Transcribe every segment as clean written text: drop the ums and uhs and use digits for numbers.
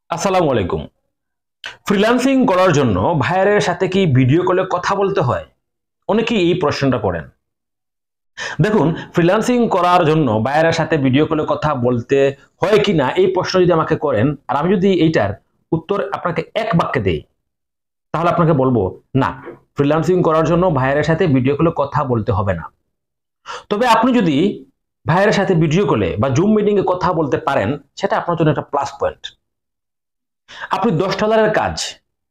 আসসালামু আলাইকুম। ফ্রিল্যান্সিং করার জন্য ভাইয়ারের সাথে কি ভিডিও কলে কথা বলতে হয়? অনেকেই এই প্রশ্নটা করেন। দেখুন, ফ্রিল্যান্সিং করার জন্য ভাইয়ারের সাথে ভিডিও কলে কথা বলতে হয় কিনা এই প্রশ্ন যদি আমাকে করেন, আর আমি যদি এইটার উত্তর আপনাকে এক বাক্যে দেই, তাহলে আপনাকে বলবো না, ফ্রিল্যান্সিং করার জন্য ভাইয়ারের সাথে ভিডিও কলে কথা বলতে হবে না। তবে আপনি যদি ভাইয়ারের সাথে ভিডিও কলে বা জুম মিটিং এ কথা বলতে পারেন, সেটা আপনার জন্য একটা প্লাস পয়েন্ট। আপনি $10 কাজ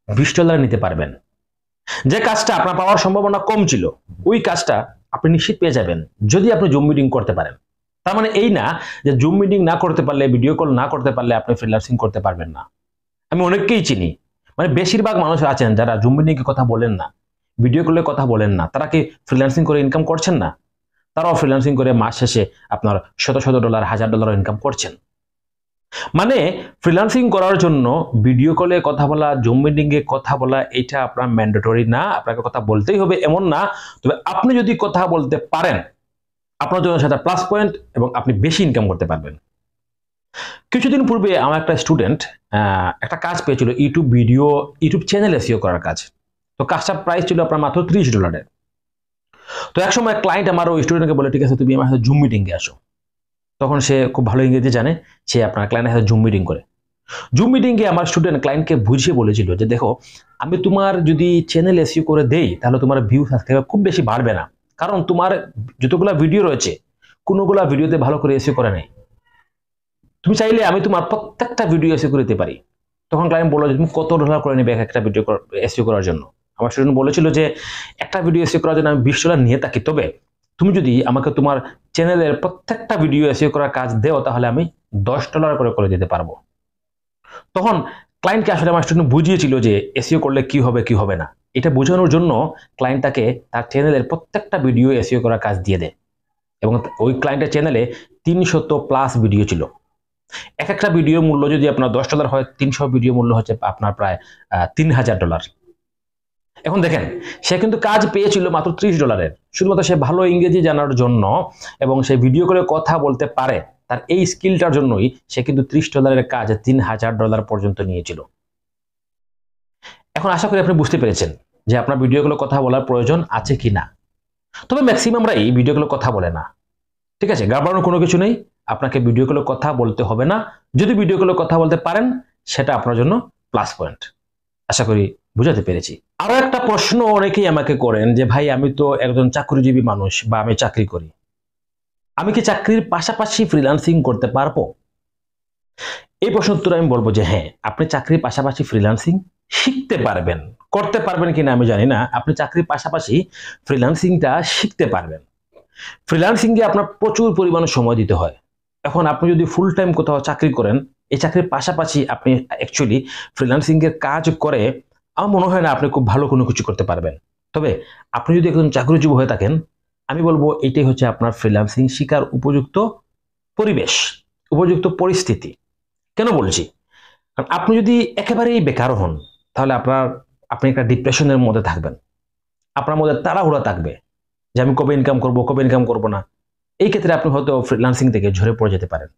$20 নিতে পারবেন। যে কাজটা আপনার পাওয়ার সম্ভাবনা কম ছিল, ওই কাজটা আপনি নিশ্চিত পেয়ে যাবেন যদি আপনি জুম মিটিং করতে পারেন। তার মানে এই না যে জুম মিটিং না করতে পারলে, ভিডিও কল না করতে পারলে আপনি ফ্রিল্যান্সিং করতে পারবেন না। আমি অনেককেই চিনি, মানে বেশিরভাগ মানুষ আছেন যারা জুম মিটিং এ কথা বলেন না, ভিডিও কলে কথা বলেন না, তারা কি ফ্রিল্যান্সিং করে ইনকাম করছেন না? তারাও ফ্রিল্যান্সিং করে মাস শেষে আপনার $100 $1000 ইনকাম করছেন। মানে ফ্রিল্যান্সিং করার জন্য ভিডিও কলে কথা বলা, জুম মিটিং এ কথা বলা এটা আপনার ম্যান্ডেটরি না, আপনাকে কথা বলতেই হবে এমন না। তবে আপনি যদি কথা বলতে পারেন, আপনার জন্য সেটা প্লাস পয়েন্ট এবং আপনি বেশি ইনকাম করতে পারবেন। কিছুদিন পূর্বে আমার একটা স্টুডেন্ট একটা কাজ পেয়েছিল, ইউটিউব চ্যানেল এসইও করার কাজ। তো কাজটার প্রাইস ছিল আপনার মাত্র $30। তো একসময় ক্লায়েন্ট আমার ওই স্টুডেন্টকে বলে, ঠিক আছে তুমি আমার সাথে জুম মিটিং এ আসো। তখন সে খুব ভালো ইংরেজি জানে, সে আপনার ক্লায়েন্টের সাথে জুম মিটিং করে। জুম মিটিংয়ে আমার স্টুডেন্ট ক্লায়েন্টকে বুঝিয়ে বলেছিল যে দেখো, আমি তোমার যদি চ্যানেল এসইও করে দেই তাহলে তোমার ভিউ সাবস্ক্রাইবার খুব বেশি বাড়বে না, কারণ তোমার যতগুলা ভিডিও রয়েছে কোনোগুলা ভিডিওতে ভালো করে এসইও করা নেই। তুমি চাইলে আমি তোমার প্রত্যেকটা ভিডিও এসইও করে দিতে পারি। তখন ক্লায়েন্ট বলল যে তুমি কত ডলার করে নেবে একটা ভিডিও এসইও করার জন্য? আমার স্টুডেন্ট বলেছিল যে একটা ভিডিও এসইও করার জন্য আমি $20 নিয়ে থাকি, তবে তুমি যদি আমাকে তোমার চ্যানেলের প্রত্যেকটা ভিডিও এসইও করার কাজ দেও তাহলে আমি $10 করে করে দিতে পারবো। তখন ক্লায়েন্টকে আসলে আমার স্টুডেন্ট বুঝিয়েছিল যে এসইও করলে কি হবে কি হবে না। এটা বোঝানোর জন্য ক্লায়েন্ট তাকে তার চ্যানেলের প্রত্যেকটা ভিডিও এসইও করার কাজ দিয়ে দেয়, এবং ওই ক্লায়েন্টের চ্যানেলে 300+ ভিডিও ছিল। এক একটা ভিডিও মূল্য যদি আপনার $10 হয়, 300 ভিডিও মূল্য হচ্ছে আপনার প্রায় $3000। এখন দেখেন, সে কিন্তু কাজ পেয়েছিল মাত্র $30, শুধুমাত্র সে ভালো ইংরেজি জানার জন্য এবং সে ভিডিও করে কথা বলতে পারে, তার এই স্কিলটার জন্যই সে কিন্তু $30 কাজ $3000 পর্যন্ত নিয়েছিল। এখন আশা করি আপনি বুঝতে পেরেছেন যে আপনার ভিডিওগুলো কথা বলার প্রয়োজন আছে কি না। তবে ম্যাক্সিমামরাই ভিডিওগুলো কথা বলে না। ঠিক আছে, ঘাবড়ানোর কোনো কিছু নেই, আপনাকে ভিডিওগুলো কথা বলতে হবে না। যদি ভিডিওগুলো কথা বলতে পারেন, সেটা আপনার জন্য প্লাস পয়েন্ট। আশা করি বুঝাতে পেরেছি। আরো একটা প্রশ্ন অনেকেই আমাকে করেন যে ভাই, আমি তো একজন চাকরিজীবী মানুষ বা আমি চাকরি করি, আমি কি চাকরির পাশাপাশি ফ্রিল্যান্সিং করতে পারবো? এই প্রশ্নের উত্তরে আমি বলবো যে হ্যাঁ, আপনি চাকরির পাশাপাশি ফ্রিল্যান্সিং শিখতে পারবেন। করতে পারবেন কিনা আমি জানি না, আপনি চাকরির পাশাপাশি ফ্রিল্যান্সিংটা শিখতে পারবেন। ফ্রিল্যান্সিং এ আপনার প্রচুর পরিমাণে সময় দিতে হয়। এখন আপনি যদি ফুল টাইম কোথাও চাকরি করেন, এই চাকরির পাশাপাশি আপনি অ্যাকচুয়ালি ফ্রিল্যান্সিং এর কাজ করে আমার মনে হয় না আপনি খুব ভালো কোনো কিছু করতে পারবেন। তবে আপনি যদি একজন চাকরিজীবী হয়ে থাকেন, আমি বলবো এটাই হচ্ছে আপনার ফ্রিল্যান্সিং শিকার উপযুক্ত পরিবেশ, উপযুক্ত পরিস্থিতি। কেন বলছি? কারণ আপনি যদি একেবারেই বেকার হন, তাহলে আপনি একটা ডিপ্রেশনের মধ্যে থাকবেন, আপনার মধ্যে তাড়াহুড়া থাকবে যে আমি কবে ইনকাম করব, কবে ইনকাম করব না। এই ক্ষেত্রে আপনি হয়তো ফ্রিল্যান্সিং থেকে ঝরে পড়ে যেতে পারেন।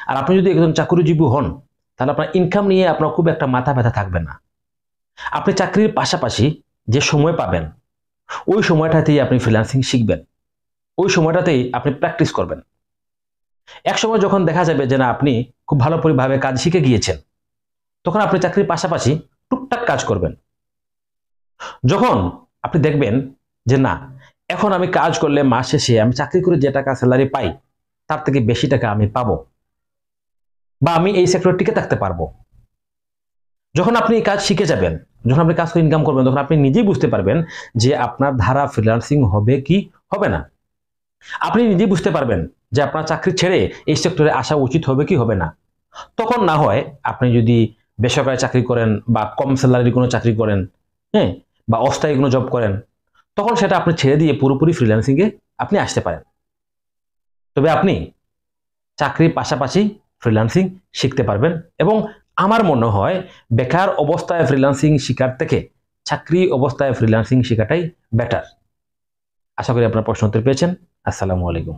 আর আপনি যদি একজন চাকরিজীবী হন, তাহলে আপনার ইনকাম নিয়ে আপনার খুব একটা মাথা ব্যথা থাকবে না। আপনি চাকরির পাশাপাশি যে সময় পাবেন, ওই সময়টাতেই আপনি ফ্রিল্যান্সিং শিখবেন, ওই সময়টাতেই আপনি প্র্যাকটিস করবেন। এক সময় যখন দেখা যাবে যে না, আপনি খুব ভালোভাবে কাজ শিখে গিয়েছেন, তখন আপনি চাকরির পাশাপাশি টুকটাক কাজ করবেন। যখন আপনি দেখবেন যে না, এখন আমি কাজ করলে মাস শেষে আমি চাকরি করে যে টাকা স্যালারি পাই তার থেকে বেশি টাকা আমি পাবো, বা আমি এই সেক্টরে টিকে থাকতে পারবো। যখন আপনি কাজ শিখে যাবেন, যখন আপনি কাজ করে ইনকাম করবেন, তখন আপনি নিজেই বুঝতে পারবেন যে আপনার ধারা ফ্রিল্যান্সিং হবে কি হবে না। আপনি নিজেই বুঝতে পারবেন যে আপনার চাকরি ছেড়ে এই সেক্টরে আসা উচিত হবে কি হবে না। তখন না হয় আপনি যদি বেসরকারি চাকরি করেন বা কম স্যালারি কোনো চাকরি করেন, হ্যাঁ, বা অস্থায়ী কোনো জব করেন, তখন সেটা আপনি ছেড়ে দিয়ে পুরোপুরি ফ্রিল্যান্সিং এ আপনি আসতে পারেন। তবে আপনি চাকরির পাশাপাশি ফ্রিল্যান্সিং শিখতে পারবেন, এবং আমার মনে হয় বেকার অবস্থায় ফ্রিল্যান্সিং শেখার থেকে চাকরি অবস্থায় ফ্রিল্যান্সিং শেখাটাই বেটার। আশা করি আপনার প্রশ্ন উত্তর পেয়েছেন। আসসালামু আলাইকুম।